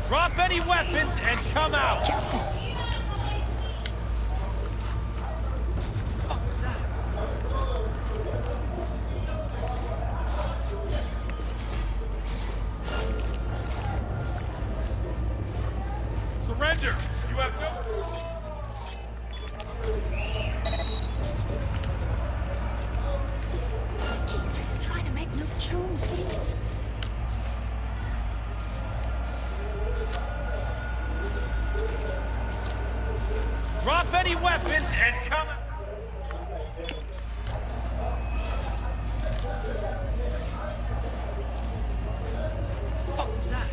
Drop any weapons and come out! What was that? Surrender! You have no... Jeez, are you trying to make new tombs? Drop any weapons and come out! What was that?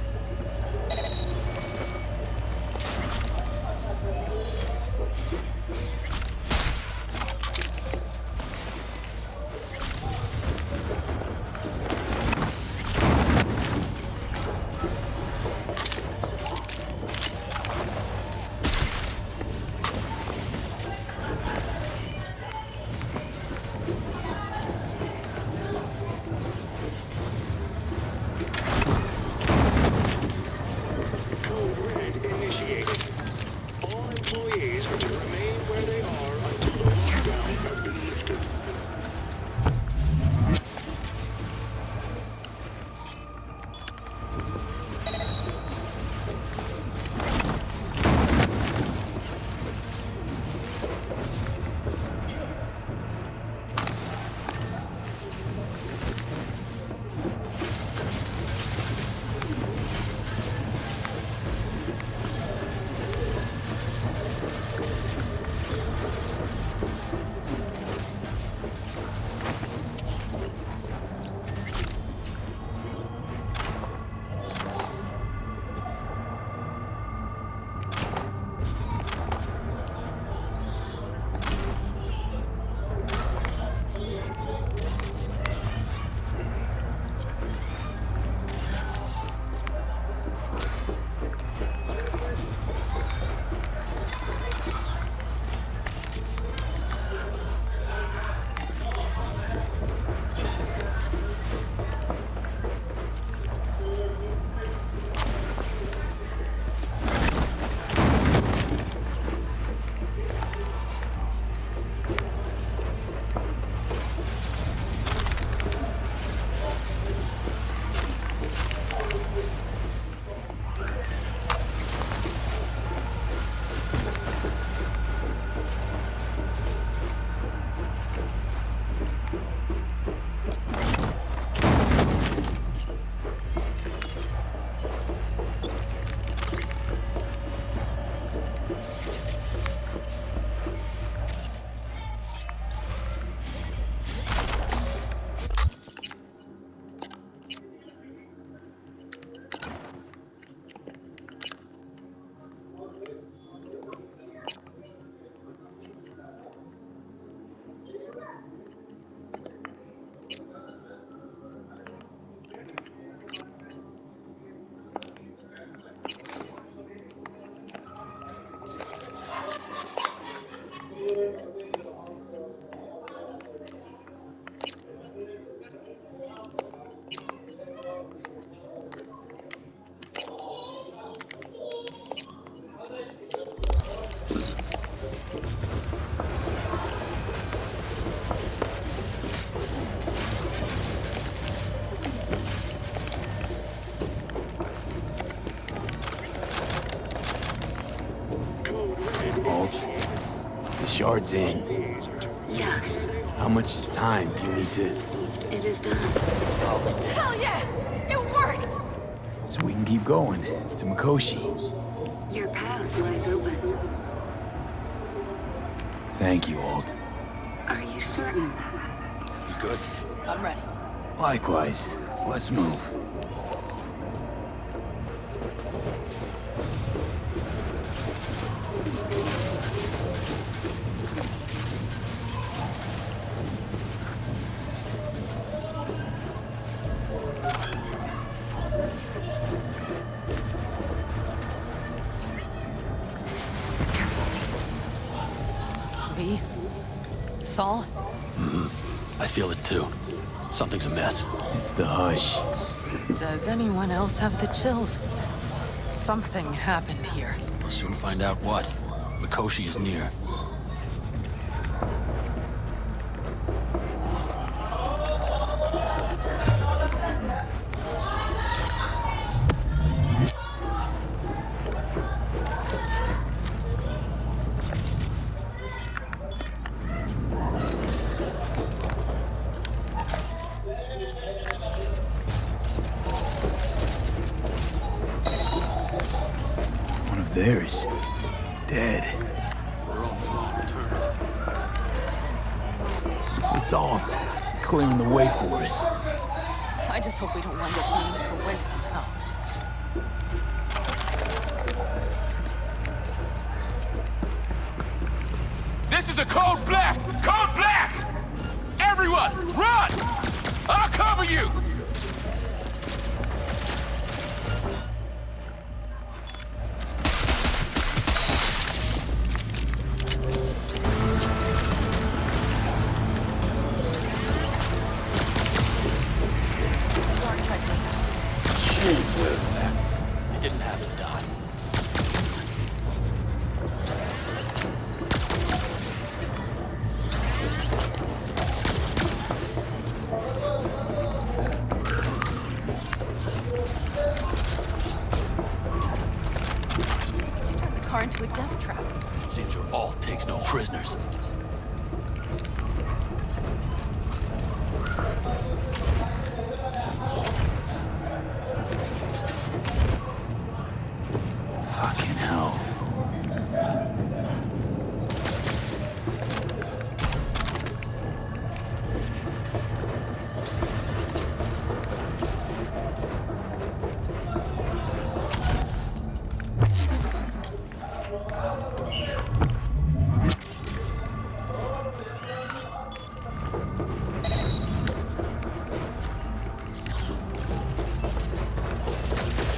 Shard's in. Yes. How much time do you need to... It is done. I'll be dead. Hell yes! It worked! So we can keep going to Mikoshi. Your path lies open. Thank you, Alt. Are you certain? Good. I'm ready. Likewise. Let's move. V? Saul? I feel it too. Something's amiss. It's the hush. Does anyone else have the chills? Something happened here. We'll soon find out what. Mikoshi is near. One of theirs. Dead. Their own drone returned. It's Alt. Clearing the way for us. I just hope we don't wind up leading the way somehow. This is a code black! Code black! Everyone, run! I'll cover you! They didn't have to die. She turned the car into a death trap. It seems your alt takes no prisoners. Fucking hell.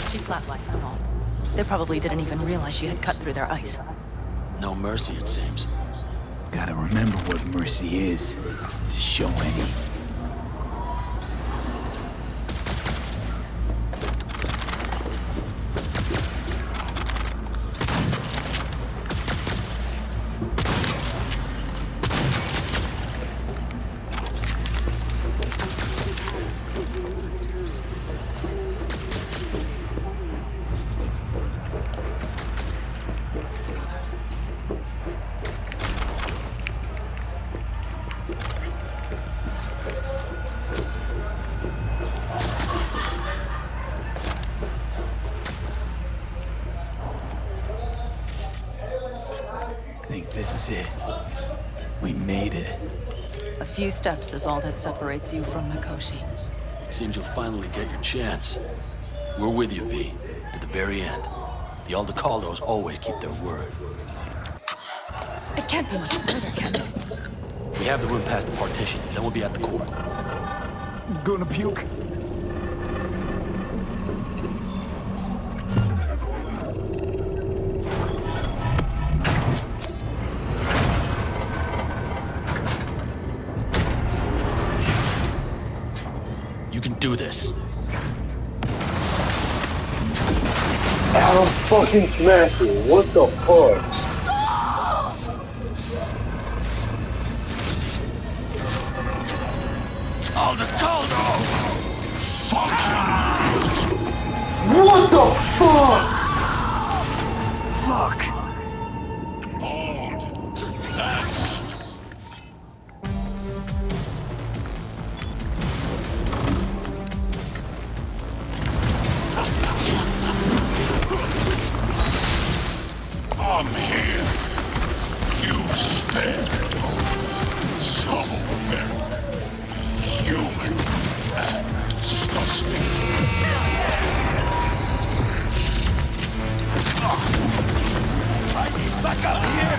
She flatlined them all. They probably didn't even realize she had cut through their ice. No mercy, it seems. Gotta remember what mercy is, to show any. I think this is it. We made it. A few steps is all that separates you from Mikoshi. It seems you'll finally get your chance. We're with you, V, to the very end. The Aldecaldos always keep their word. It can't be much further, can it? We have the room past the partition, then we'll be at the court. Gonna puke? You can do this. I'll fucking smash you. What the fuck? Aldecaldos! What the fuck? Fuck! I'm here. You stand so very human and disgusting. Back up here!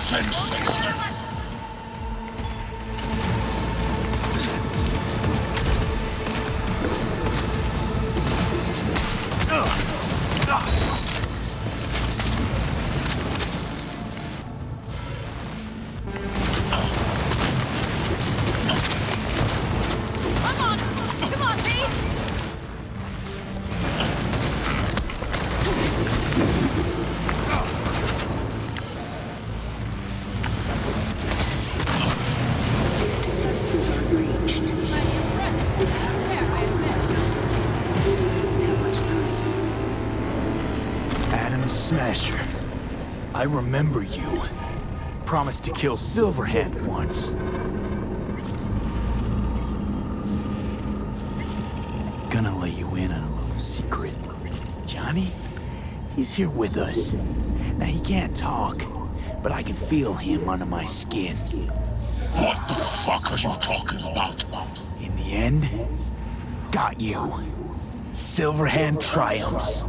senseless. Defenses are breached. The path to We don't have much time. Adam Smasher. I remember you. Promised to kill Silverhand once. Gonna let you in on a little secret. Johnny? He's here with us. Now he can't talk, but I can feel him under my skin. What the fuck are you talking about? In the end, got you. Silverhand triumphs.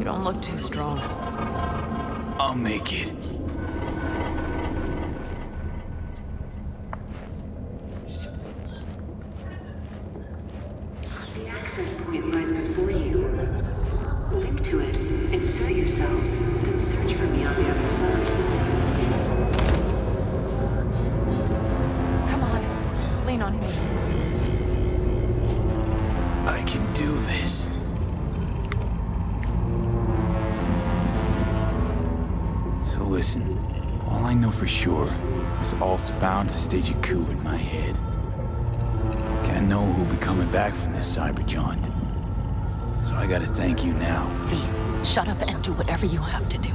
Don't look too strong. I'll make it. The access point lies before you. Link to it, insert yourself, then search for me on the other side. Come on, lean on me. I can do this. So listen, all I know for sure is Alt's bound to stage a coup in my head. know who'll be coming back from this cyber jaunt. So I gotta thank you now. V, shut up and do whatever you have to do.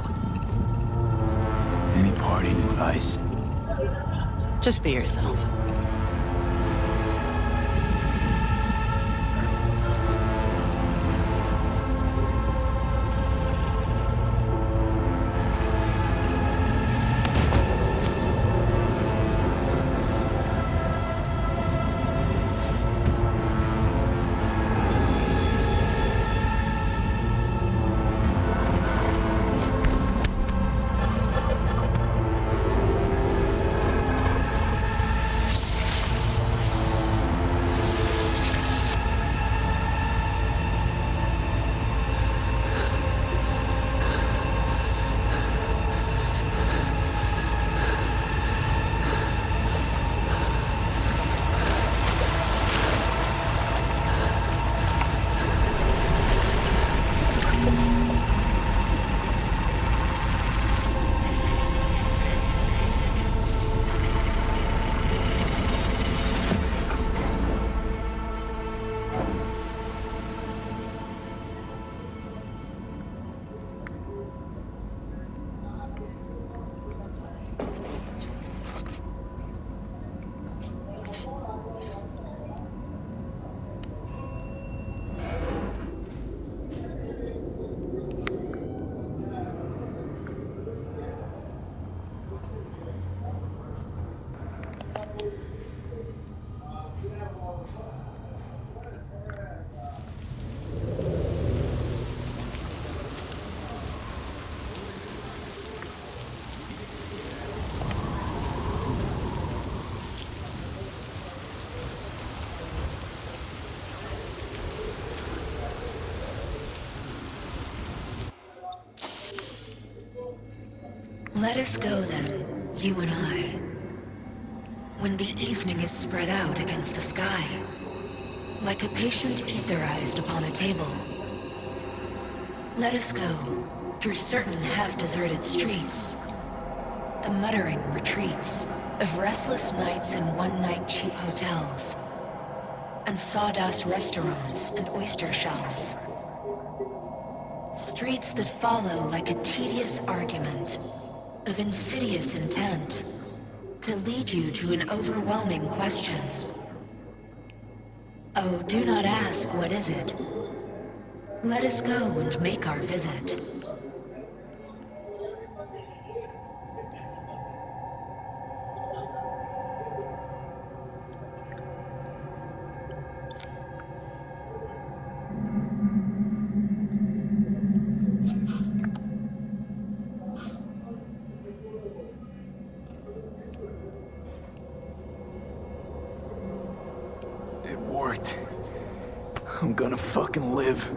Any parting advice? Just be yourself. Let us go then, you and I. When the evening is spread out against the sky, like a patient etherized upon a table. Let us go through certain half-deserted streets, the muttering retreats of restless nights in one-night cheap hotels, and sawdust restaurants and oyster shells. Streets that follow like a tedious argument of insidious intent to lead you to an overwhelming question. Oh, do not ask, what is it? Let us go and make our visit. I'm gonna fucking live.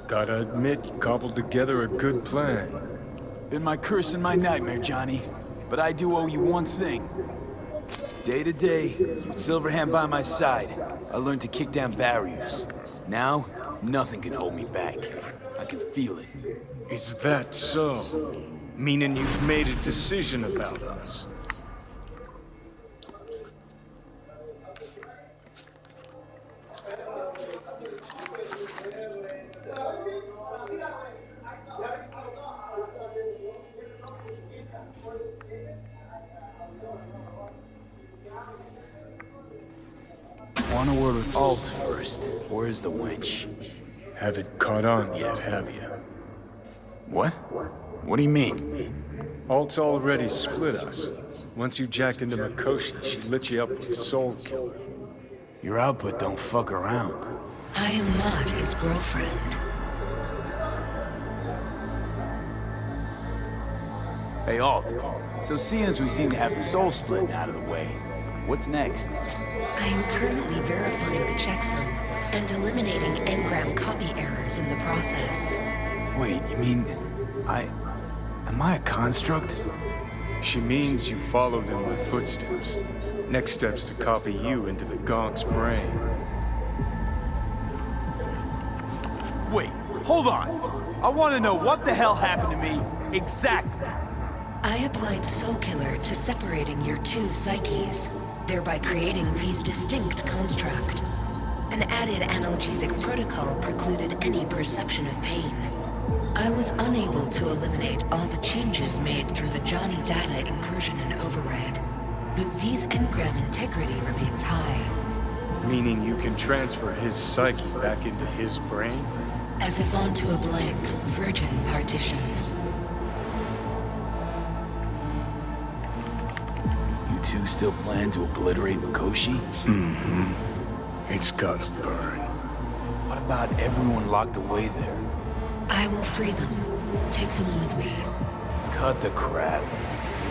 Gotta admit, you cobbled together a good plan. Been my curse and my nightmare, Johnny. But I do owe you one thing. Day to day, with Silverhand by my side, I learned to kick down barriers. Now, nothing can hold me back. I can feel it. Is that so? Meaning you've made a decision about us? Want a word with Alt first. Where's the wench? Haven't caught on yet, have you? What? What do you mean? Alt's already split us. Once you jacked into Mikoshi, she lit you up with Soul Killer. Your output don't fuck around. I am not his girlfriend. Hey, Alt. So seeing as we seem to have the soul split out of the way, what's next? I am currently verifying the checksum and eliminating engram copy errors in the process. Wait, you mean... Am I a construct? She means you followed in my footsteps. Next step's to copy you into the Gonk's brain. Wait, hold on! I want to know what the hell happened to me, exactly! I applied Soul Killer to separating your two psyches, thereby creating V's distinct construct. An added analgesic protocol precluded any perception of pain. I was unable to eliminate all the changes made through the Johnny data incursion and override, but V's engram integrity remains high. Meaning you can transfer his psyche back into his brain? As if onto a blank, virgin partition. You two still plan to obliterate Mikoshi? Mm-hmm. It's gotta burn. What about everyone locked away there? I will free them. Take them with me. Cut the crap.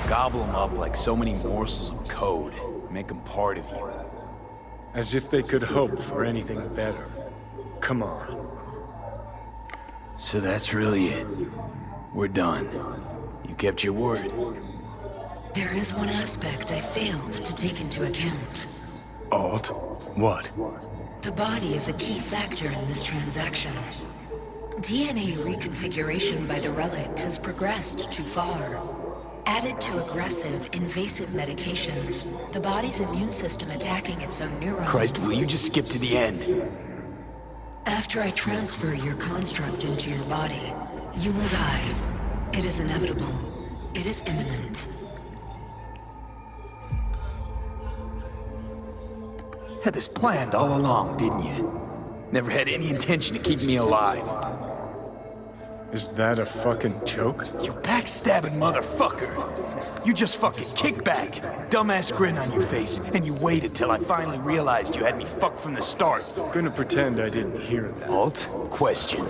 Gobble them up like so many morsels of code. Make them part of you. As if they could hope for anything better. Come on. So that's really it. We're done. You kept your word. There is one aspect I failed to take into account. Alt? What? The body is a key factor in this transaction. DNA reconfiguration by the relic has progressed too far. Added to aggressive, invasive medications, the body's immune system attacking its own neurons. Christ, will you just skip to the end? After I transfer your construct into your body, you will die. It is inevitable. It is imminent. Had this planned all along, didn't you? Never had any intention to keep me alive. Is that a fucking joke? You backstabbing motherfucker! You just fucking kick back, dumbass grin on your face, and you waited till I finally realized you had me fucked from the start. Gonna pretend I didn't hear that. Alt, question.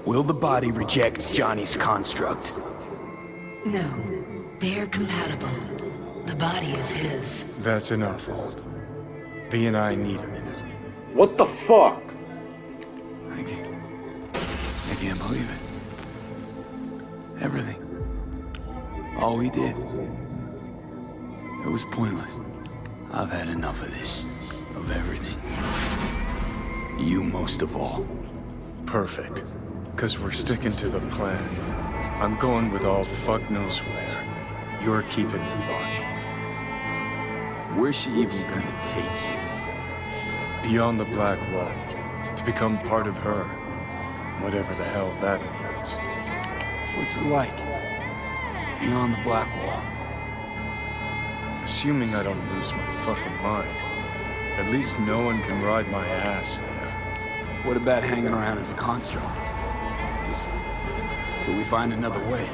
Will the body reject Johnny's construct? No, they are compatible. The body is his. That's enough, Alt. V and I need a minute. What the fuck? I can't believe it. Everything. All we did. It was pointless. I've had enough of this. Of everything. You most of all. Perfect. 'Cause we're sticking to the plan. I'm going with Alt fuck knows where. You're keeping your body. Where's she even gonna take you? Beyond the Black Wall. To become part of her. Whatever the hell that means. What's it like? Beyond the Black Wall. Assuming I don't lose my fucking mind. At least no one can ride my ass there. What about hanging around as a construct? Just till we find another way.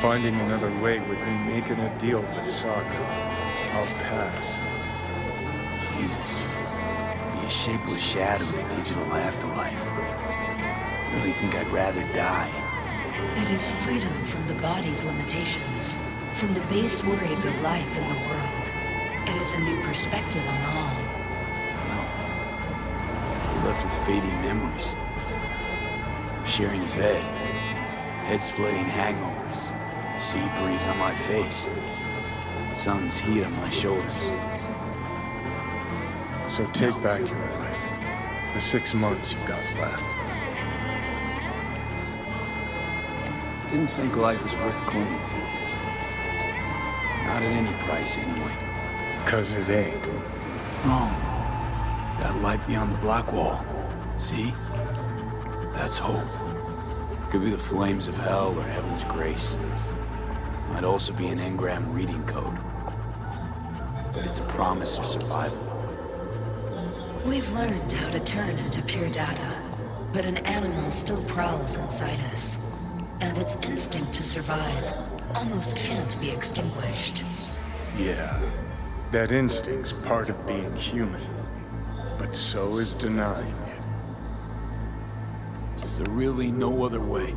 Finding another way would mean making a deal with Sokka. I'll pass. Jesus. Be a shapeless shadow in a digital afterlife. Really think I'd rather die. It is freedom from the body's limitations, from the base worries of life in the world. It is a new perspective on all. No. We're left with fading memories. Sharing a bed. Head-splitting hangovers. Sea breeze on my face. Sun's heat on my shoulders. So take back your life. The 6 months you've got left. Didn't think life was worth clinging to. Not at any price, anyway. 'Cause it ain't. Wrong. Got light beyond the Black Wall. See? That's hope. Could be the flames of hell or heaven's grace. Might also be an engram reading code. But it's a promise of survival. We've learned how to turn into pure data, but an animal still prowls inside us. And its instinct to survive almost can't be extinguished. Yeah. That instinct's part of being human. But so is denying it. Is there really no other way?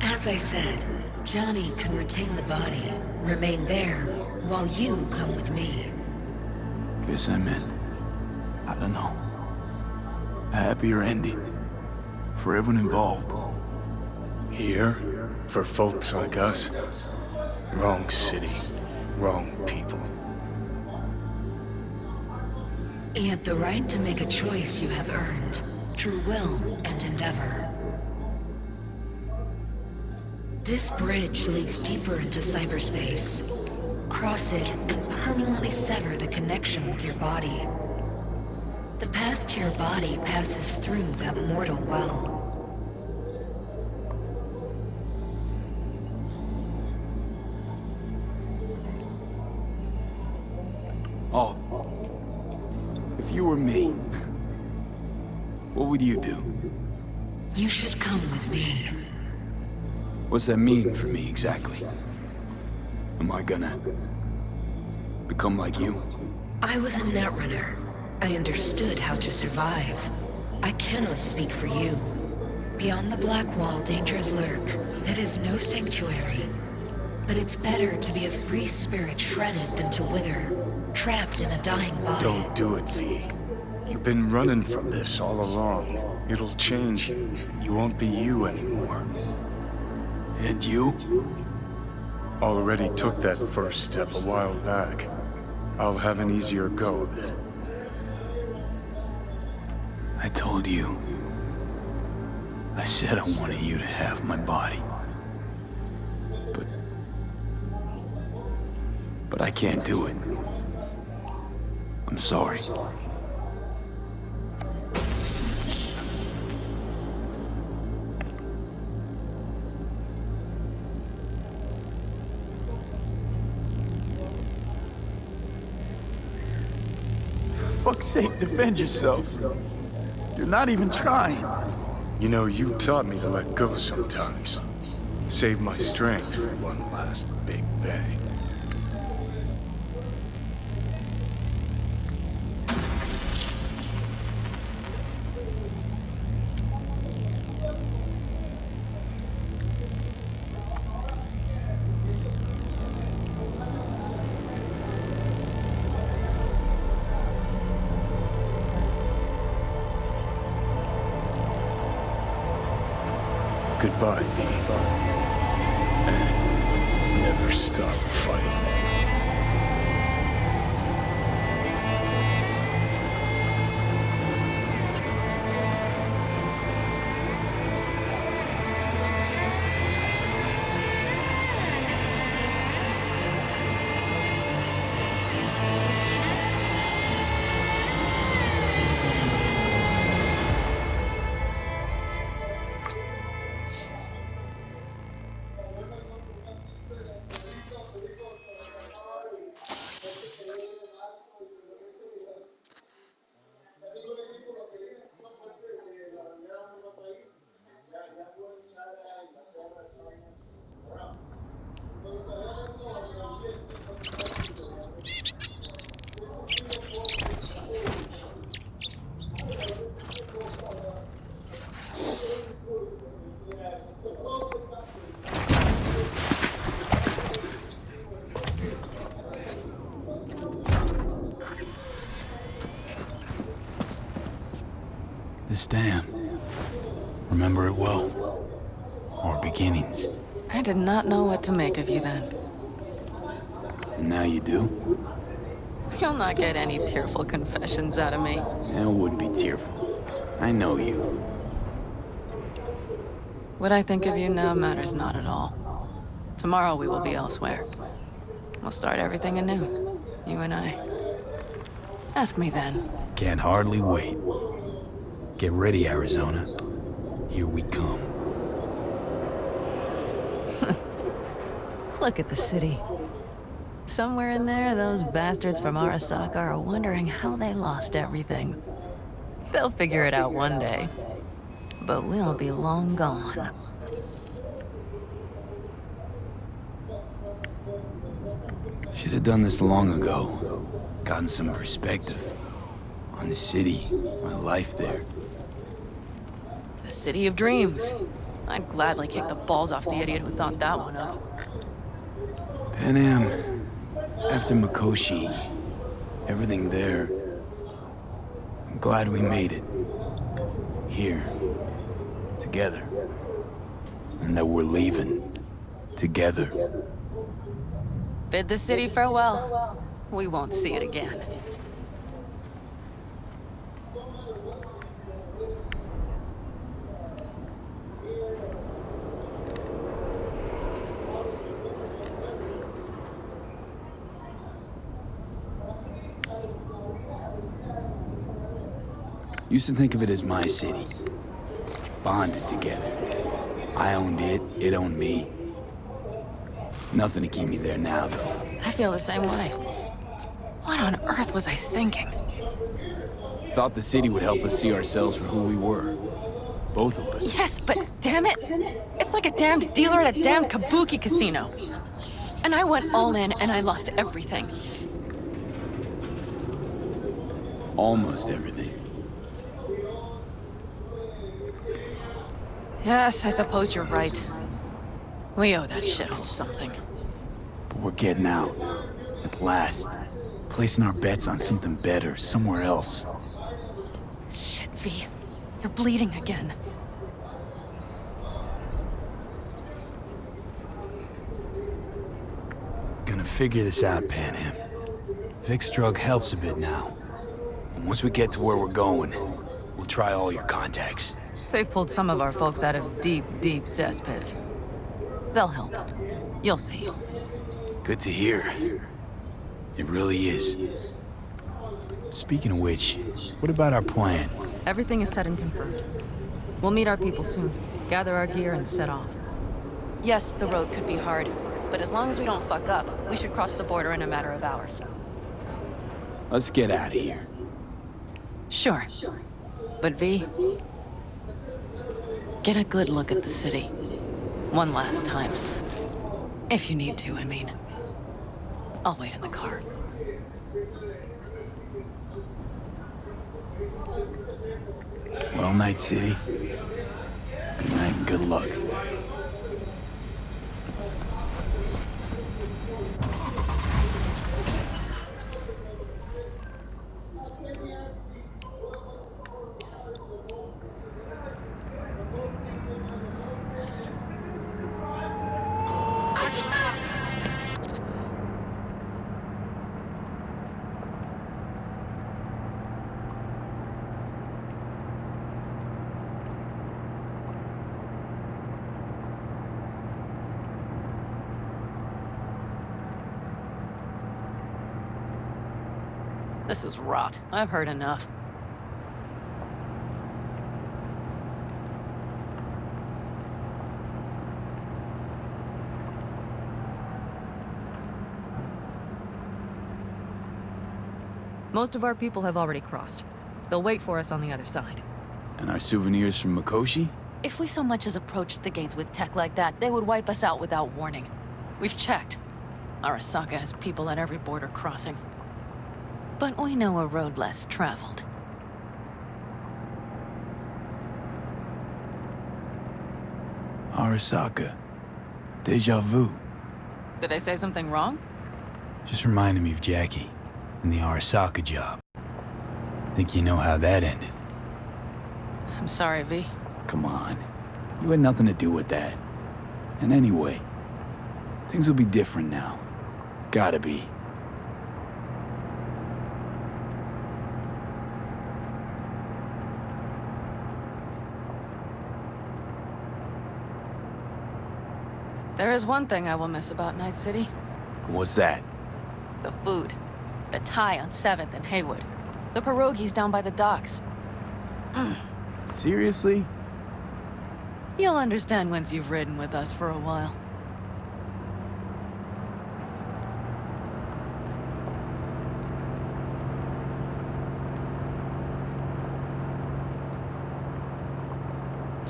As I said, Johnny can retain the body, remain there, while you come with me. Guess I meant, I don't know, a happier ending for everyone involved. Here, for folks like us, wrong city, wrong people. Yet the right to make a choice you have earned, through will and endeavor. This bridge leads deeper into cyberspace. cross it and permanently sever the connection with your body. The path to your body passes through that mortal well. Oh. If you were me, what would you do? You should come with me. What's that mean for me, exactly? Am I gonna become like you? I was a netrunner. I understood how to survive. I cannot speak for you. Beyond the Black Wall, dangers lurk. It is no sanctuary. But it's better to be a free spirit shredded than to wither, trapped in a dying body. Don't do it, V. You've been running from this all along. It'll change you. You won't be you anymore. And you? Already took that first step a while back. I'll have an easier go of it. I told you. I said I wanted you to have my body. But I can't do it. I'm sorry. For fuck's sake, defend yourself. You're not even trying. You know, you taught me to let go sometimes. Save my strength for one last big bang. Goodbye, V. And never stop fighting. This dam. Remember it well. Our beginnings. I did not know what to make of you then. And now you do? You'll not get any tearful confessions out of me. It wouldn't be tearful. I know you. What I think of you now matters not at all. Tomorrow we will be elsewhere. We'll start everything anew. You and I. Ask me then. Can't hardly wait. Get ready, Arizona. Here we come. Look at the city. Somewhere in there, those bastards from Arasaka are wondering how they lost everything. They'll figure it out one day. But we'll be long gone. Should have done this long ago. Gotten some perspective on the city, my life there. The city of dreams. I'd gladly kick the balls off the idiot who thought that one up. Pan Am, after Mikoshi, everything there. I'm glad we made it. Here, together. And that we're leaving, together. Bid the city farewell. We won't see it again. Used to think of it as my city. Bonded together. I owned it, it owned me. Nothing to keep me there now, though. I feel the same way. What on earth was I thinking? Thought the city would help us see ourselves for who we were. Both of us. Yes, but damn it! It's like a damned dealer at a damned kabuki casino. And I went all in and I lost everything. Almost everything. Yes, I suppose you're right. We owe that shithole something. But we're getting out. At last. Placing our bets on something better, somewhere else. Shit, V. You're bleeding again. Gonna figure this out, Panam. Vic's drug helps a bit now. And once we get to where we're going, we'll try all your contacts. They've pulled some of our folks out of deep, deep cesspits. They'll help. You'll see. Good to hear. It really is. Speaking of which, what about our plan? Everything is set and confirmed. We'll meet our people soon, gather our gear, and set off. Yes, the road could be hard, but as long as we don't fuck up, we should cross the border in a matter of hours. Let's get out of here. Sure. But V, get a good look at the city. One last time. If you need to, I mean. I'll wait in the car. Well, Night City. Good night and good luck. This is rot. I've heard enough. Most of our people have already crossed. They'll wait for us on the other side. And our souvenirs from Mikoshi? If we so much as approached the gates with tech like that, they would wipe us out without warning. We've checked. Arasaka has people at every border crossing. But we know a road less traveled. Arasaka. Deja vu. Did I say something wrong? Just reminded me of Jackie and the Arasaka job. Think you know how that ended? I'm sorry, V. Come on. You had nothing to do with that. And anyway, things will be different now. Gotta be. There is one thing I will miss about Night City. What's that? The food. The Thai on 7th and Haywood. The pierogies down by the docks. Seriously? You'll understand once you've ridden with us for a while.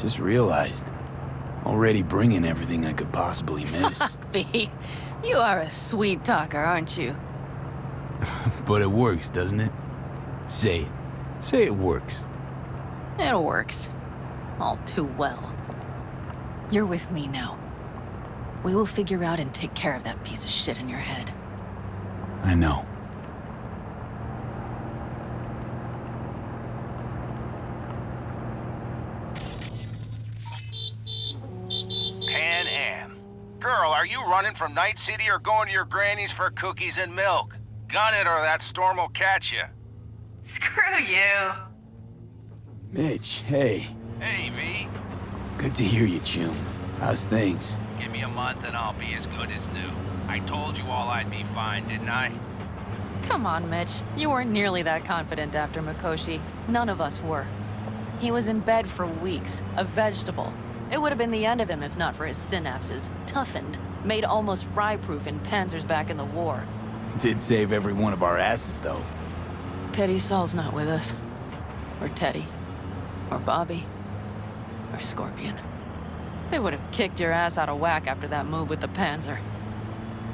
Just realized. Already bringing everything I could possibly miss. V, you are a sweet talker, aren't you? But it works, doesn't it? Say it. Say it works. It works. All too well. You're with me now. We will figure out and take care of that piece of shit in your head. I know. Pan Am. Girl, are you running from Night City or going to your granny's for cookies and milk? Gun it or that storm will catch you. Screw you. Mitch, hey. Hey, V. Good to hear you, Chum. How's things? Give me a month and I'll be as good as new. I told you all I'd be fine, didn't I? Come on, Mitch. You weren't nearly that confident after Mikoshi. None of us were. He was in bed for weeks, a vegetable. It would have been the end of him if not for his synapses. Toughened, made almost fry-proof in panzers back in the war. Did save every one of our asses, though. Pity Saul's not with us. Or Teddy. Or Bobby. Or Scorpion. They would have kicked your ass out of whack after that move with the Panzer.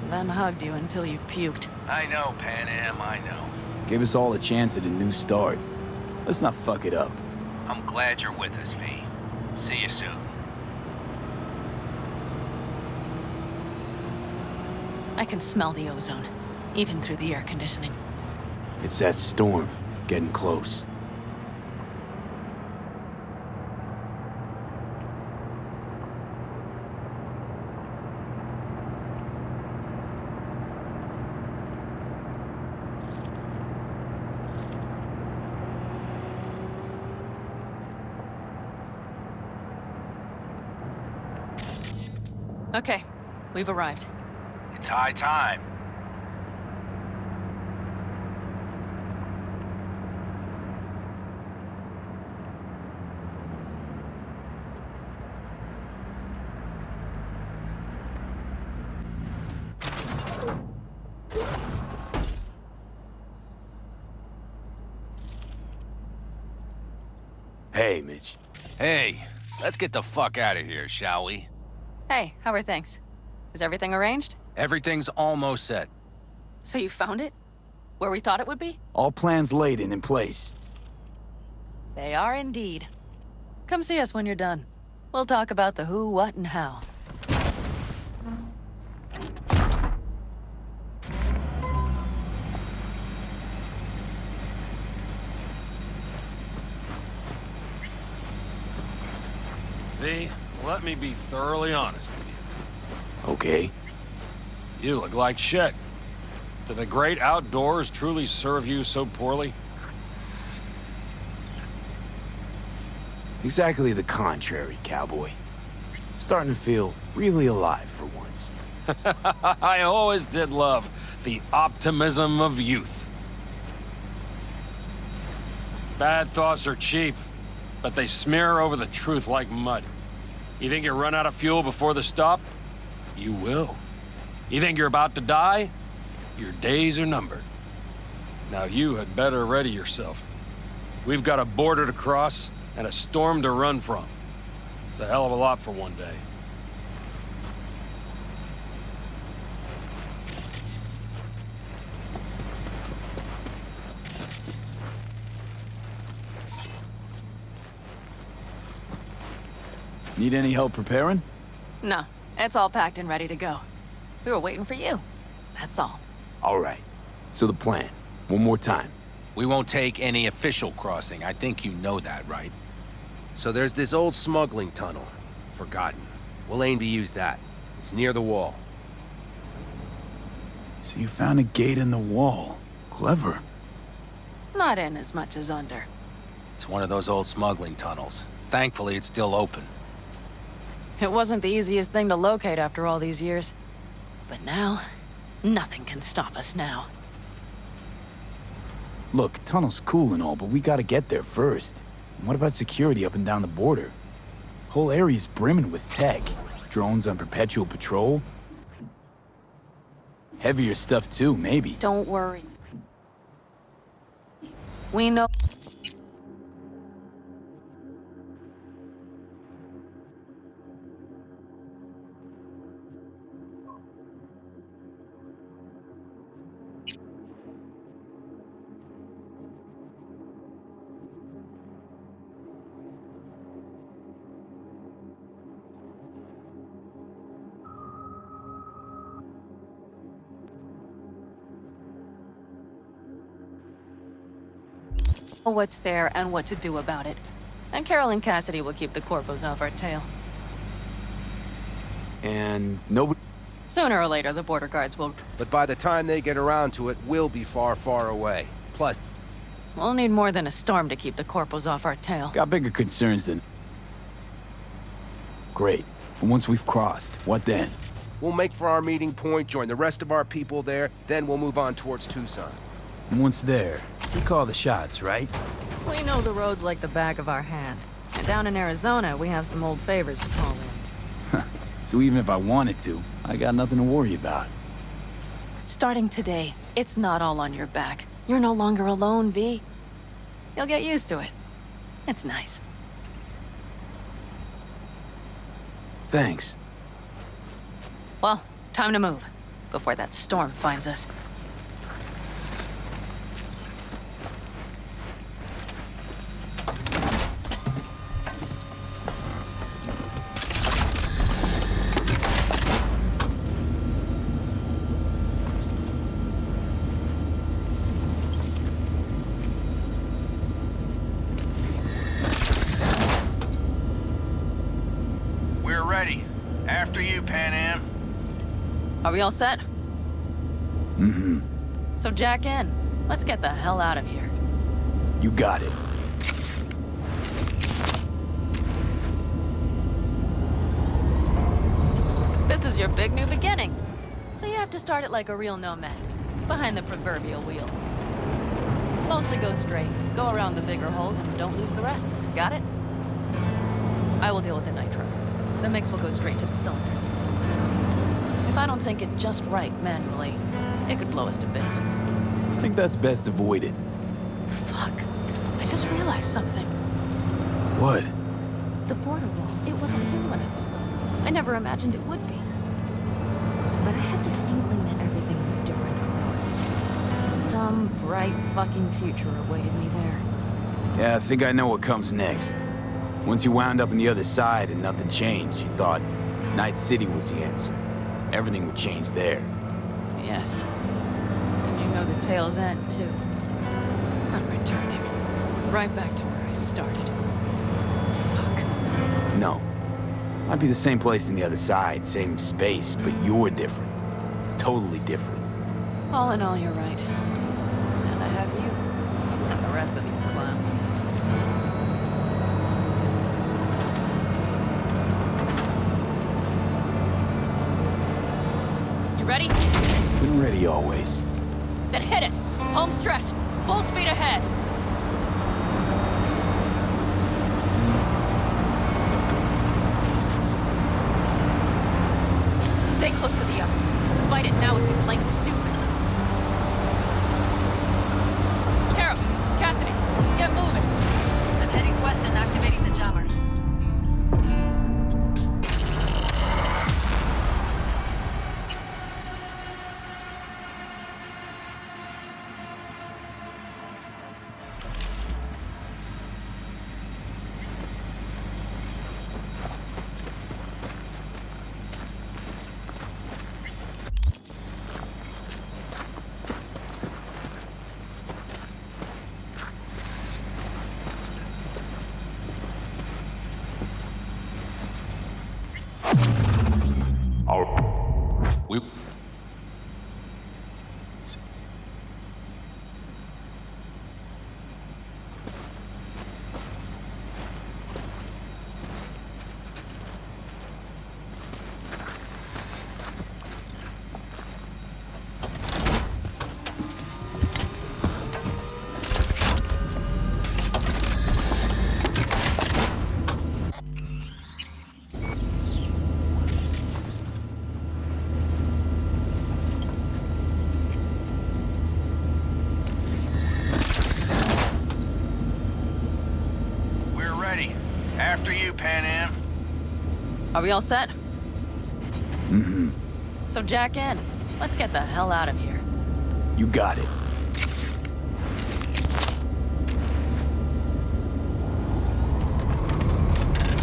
Then hugged you until you puked. I know, Pan Am, I know. Gave us all a chance at a new start. Let's not fuck it up. I'm glad you're with us, V. See you soon. I can smell the ozone, even through the air conditioning. It's that storm, getting close. Okay, we've arrived. It's high time. Hey, Mitch. Hey, let's get the fuck out of here, shall we? Hey, how are things? Is everything arranged? Everything's almost set. So you found it? Where we thought it would be? All plans laid and in place. They are indeed. Come see us when you're done. We'll talk about the who, what, and how. V, let me be thoroughly honest with you. Okay. You look like shit. Do the great outdoors truly serve you so poorly? Exactly the contrary, cowboy. Starting to feel really alive for once. I always did love the optimism of youth. Bad thoughts are cheap, but they smear over the truth like mud. You think you run out of fuel before the stop? You will. You think you're about to die? Your days are numbered. Now you had better ready yourself. We've got a border to cross and a storm to run from. It's a hell of a lot for one day. Need any help preparing? No, it's all packed and ready to go. We were waiting for you. That's all. All right. So the plan. One more time. We won't take any official crossing. I think you know that, right? So there's this old smuggling tunnel. Forgotten. We'll aim to use that. It's near the wall. So you found a gate in the wall. Clever. Not in as much as under. It's one of those old smuggling tunnels. Thankfully, it's still open. It wasn't the easiest thing to locate after all these years. But now, nothing can stop us now. Look, tunnel's cool and all, but we gotta get there first. And what about security up and down the border? Whole area's brimming with tech. Drones on perpetual patrol. Heavier stuff too, maybe. Don't worry. We know... what's there and what to do about it. And Carol and Cassidy will keep the corpos off our tail. And nobody... Sooner or later, the border guards will... But by the time they get around to it, we'll be far, far away. Plus, We'll need more than a storm to keep the corpos off our tail. Got bigger concerns than... Great. But once we've crossed, what then? we'll make for our meeting point, join the rest of our people there, then we'll move on towards Tucson. And once there, we call the shots, right? We know the roads like the back of our hand. And down in Arizona, we have some old favors to call in. So even if I wanted to, I got nothing to worry about. Starting today, it's not all on your back. You're no longer alone, V. You'll get used to it. It's nice. Thanks. Well, time to move, before that storm finds us. We're ready. After you, Pan Am. Are we all set? Mm-hmm. So jack in. Let's get the hell out of here. You got it. This is your big new beginning. So you have to start it like a real nomad, behind the proverbial wheel. Mostly go straight, go around the bigger holes, and don't lose the rest. Got it? I will deal with the nitro. The mix will go straight to the cylinders. If I don't sync it just right manually, it could blow us to bits. I think that's best avoided. Fuck. I just realized something. What? The border wall, it wasn't here when I was there. I never imagined it would be. But I had this inkling that everything was different. That some bright fucking future awaited me there. Yeah, I think I know what comes next. Once you wound up on the other side and nothing changed, you thought Night City was the answer. Everything would change there. Yes. And you know the tale's end, too. I'm returning. Right back to where I started. Fuck. No. Might be the same place on the other side, same space, but you're different. Totally different. All in all, you're right. And I have you. And the rest of these clowns. You ready? Been ready always. Then hit it! Home stretch! Full speed ahead! Stay close to the others. Fight it now would be plain stupid. Tara, Cassidy, get moving! I'm heading west and activating the jammers. We... We're ready. After you, Pan Am. Are we all set? Mm-hmm. So jack in. Let's get the hell out of here. You got it.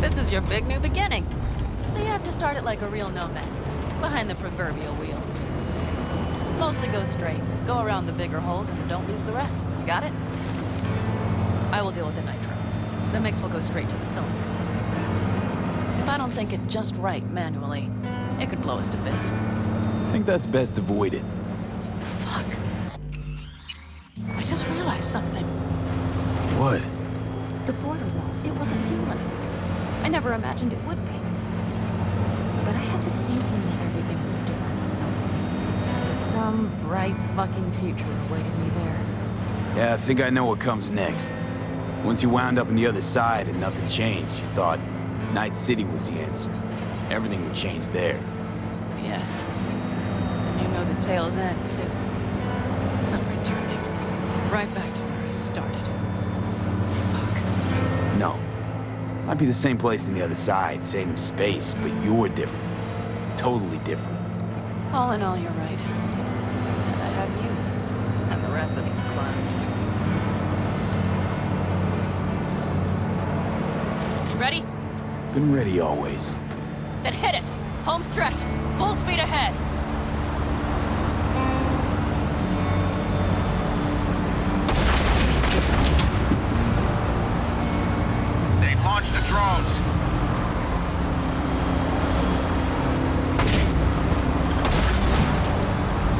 This is your big new beginning. So you have to start it like a real nomad, behind the proverbial wheel. Mostly go straight, go around the bigger holes, and don't lose the rest. Got it? I will deal with the nitro. The mix will go straight to the cylinders. If I don't sync it just right manually, it could blow us to bits. I think that's best avoided. Fuck. I just realized something. What? The border wall, it wasn't here when I was there. I never imagined it would be. But I had this inkling that everything was different. That some bright fucking future awaited me there. Yeah, I think I know what comes next. Once you wound up on the other side and nothing changed, you thought Night City was the answer. Everything would change there. Yes. And you know the tale's end, too. I'm returning. Right back to where I started. Fuck. No. Might be the same place on the other side, same space, but you're different. Totally different. All in all, you're right. And I have you. And the rest of these clowns. Ready? Been ready always. Then hit it! Home stretch! Full speed ahead! They launched the drones.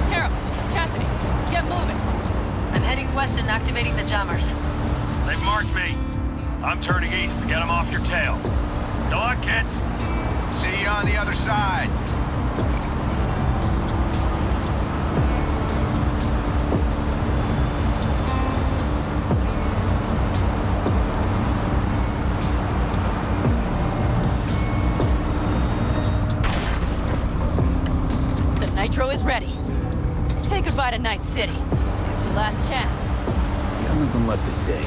Carol! Cassidy! Get moving! I'm heading west and activating the jammers. They've marked me. I'm turning east to get them off your tail. Good luck, kids. See you on the other side. The nitro is ready. Say goodbye to Night City. It's your last chance. Got nothing left to say.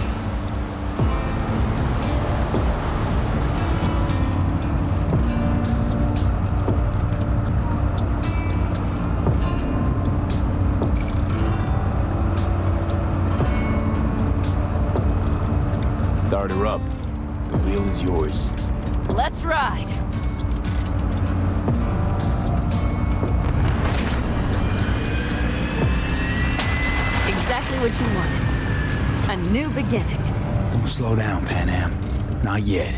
Start her up. The wheel is yours. Let's ride! Exactly what you wanted. A new beginning. Don't slow down, Pan Am. Not yet.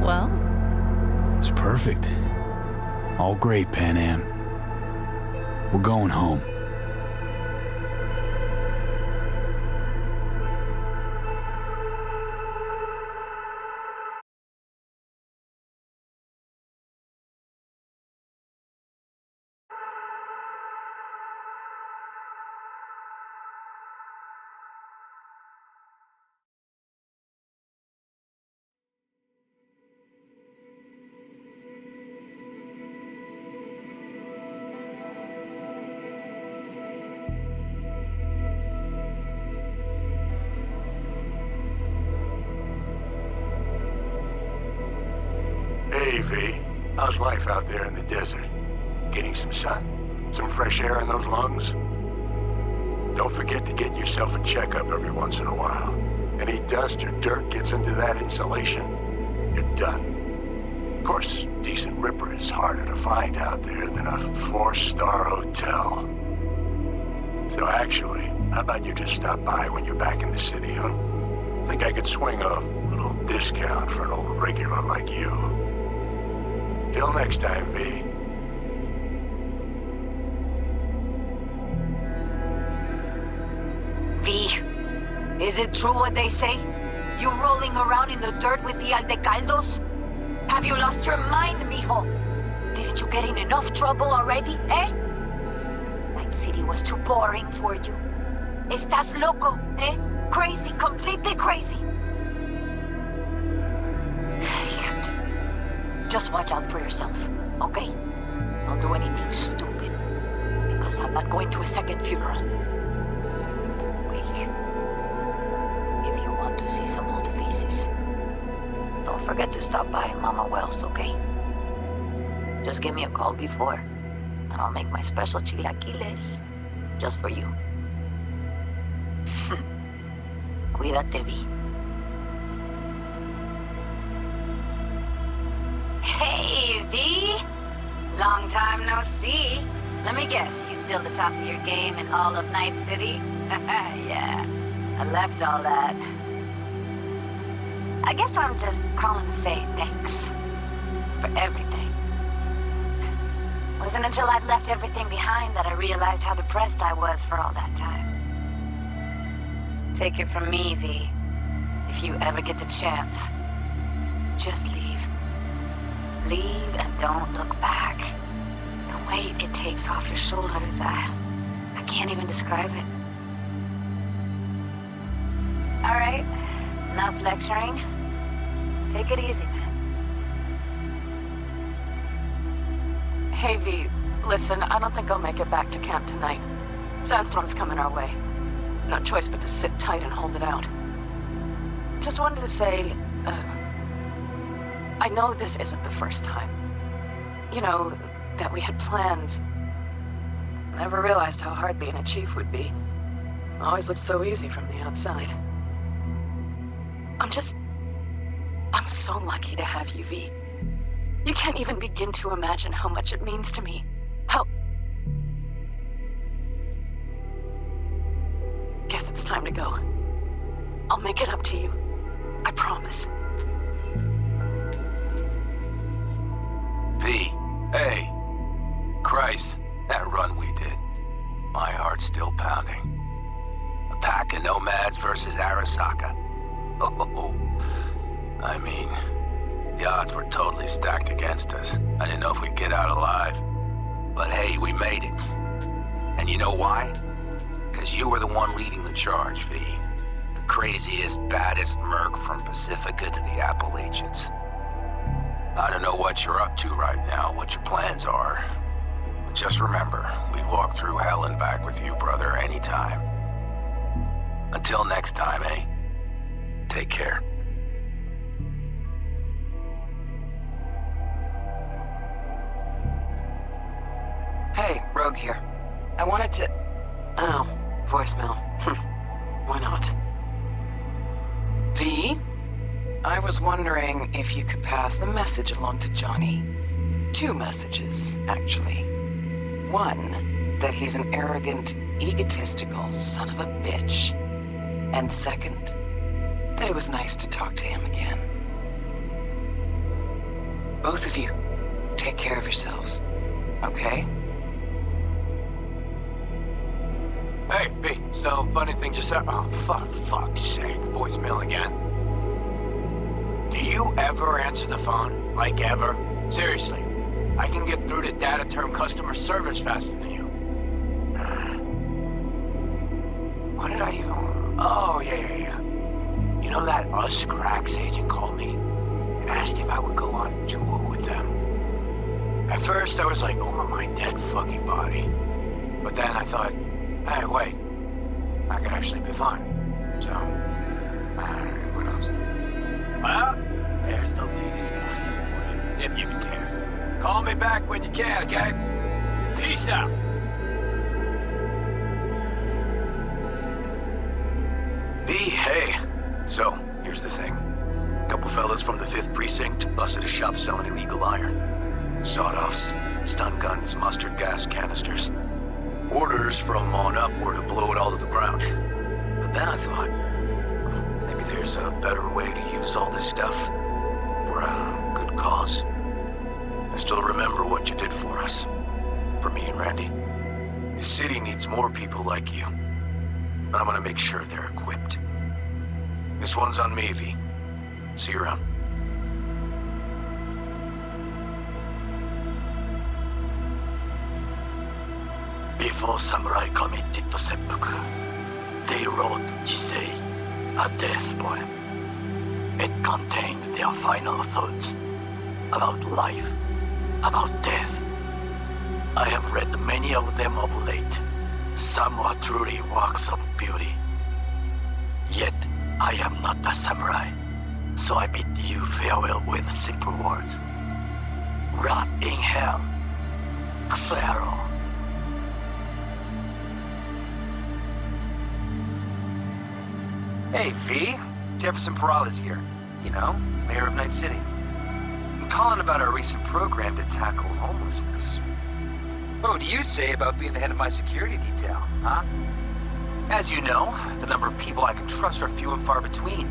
Well? It's perfect. All great, Pan Am. We're going home. Hey, V. How's life out there in the desert? getting some sun. Some fresh air in those lungs. Don't forget to get yourself a checkup every once in a while. Any dust or dirt gets into that insulation, you're done. Of course, decent ripper is harder to find out there than a 4-star hotel. So actually, how about you just stop by when you're back in the city, huh? Think I could swing a little discount for an old regular like you. Till next time, V. V, is it true what they say? You rolling around in the dirt with the Aldecaldos? Have you lost your mind, mijo? Didn't you get in enough trouble already, eh? Night City was too boring for you. Estás loco, eh? Crazy, completely crazy. Just watch out for yourself, okay? Don't do anything stupid, because I'm not going to a second funeral. Wait. If you want to see some old faces, don't forget to stop by Mama Wells, okay? Just give me a call before, and I'll make my special chilaquiles just for you. Cuídate, V. Hey, V! Long time no see. Let me guess, you still the top of your game in all of Night City? Yeah, I left all that. I guess I'm just calling to say thanks. For everything. Wasn't until I'd left everything behind that I realized how depressed I was for all that time. Take it from me, V. If you ever get the chance, just leave. Leave and don't look back. The weight it takes off your shoulders, I can't even describe it. All right, enough lecturing. Take it easy, man. Hey, V, listen, I don't think I'll make it back to camp tonight. Sandstorm's coming our way. No choice but to sit tight and hold it out. Just wanted to say, I know this isn't the first time. You know, that we had plans. Never realized how hard being a chief would be. Always looked so easy from the outside. I'm so lucky to have you, V. You can't even begin to imagine how much it means to me. Guess it's time to go. I'll make it up to you. I promise. V, hey. Christ, that run we did. My heart's still pounding. A pack of Nomads versus Arasaka. Oh, I mean, the odds were totally stacked against us. I didn't know if we'd get out alive. But hey, we made it. And you know why? Because you were the one leading the charge, V. The craziest, baddest merc from Pacifica to the Appalachians. I don't know what you're up to right now, what your plans are. But just remember, we'd walk through hell and back with you, brother, anytime. Until next time, eh? Take care. Hey, Rogue here. I wanted to... Oh, voicemail. Why not? V? I was wondering if you could pass the message along to Johnny. 2 messages, actually. One, that he's an arrogant, egotistical son of a bitch. And second, that it was nice to talk to him again. Both of you, take care of yourselves, okay? Hey, V, so funny thing just happened. Oh, fuck's sake, voicemail again. Do you ever answer the phone? Like ever? Seriously, I can get through to data term customer service faster than you. What did I even... Oh, yeah. You know that Us Cracks agent called me and asked if I would go on tour with them? At first, I was like, over my dead fucking body. But then I thought, hey, wait, I could actually be fun. So, what else? Well, there's the latest gossip for you, if you even care. Call me back when you can, okay? Peace out. B, hey. So, here's the thing. A couple fellas from the 5th Precinct busted a shop selling illegal iron. Sawed-offs, stun guns, mustard gas canisters. Orders from on up were to blow it all to the ground. But then I thought, well, maybe there's a better way to use all this stuff for a good cause. I still remember what you did for us. For me and Randy. The city needs more people like you. And I'm gonna make sure they're equipped. This one's on me, V. See you around. Before samurai committed to seppuku, they wrote Jisei, a death poem. It contained their final thoughts about life, about death. I have read many of them of late. Some are truly works of beauty. Yet, I am not a samurai, so I bid you farewell with simple words. Rot in hell, Xero. Hey, V. Jefferson Peralta's here. You know, mayor of Night City. I'm calling about our recent program to tackle homelessness. What do you say about being the head of my security detail, huh? As you know, the number of people I can trust are few and far between.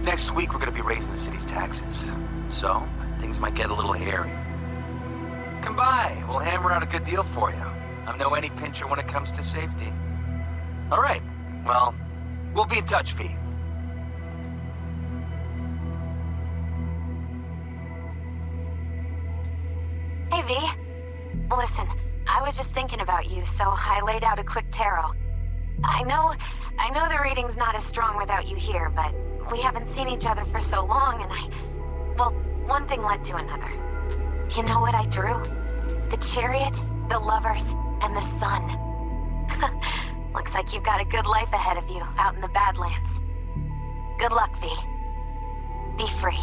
Next week, we're gonna be raising the city's taxes. So, things might get a little hairy. Come by, we'll hammer out a good deal for you. I'm no any pincher when it comes to safety. All right, well, we'll be in touch, V. Hey, V. Listen, I was just thinking about you, so I laid out a quick tarot. I know the reading's not as strong without you here, but we haven't seen each other for so long, and well, one thing led to another. You know what I drew? The chariot, the lovers, and the sun. Looks like you've got a good life ahead of you out in the Badlands. Good luck, V. Be free.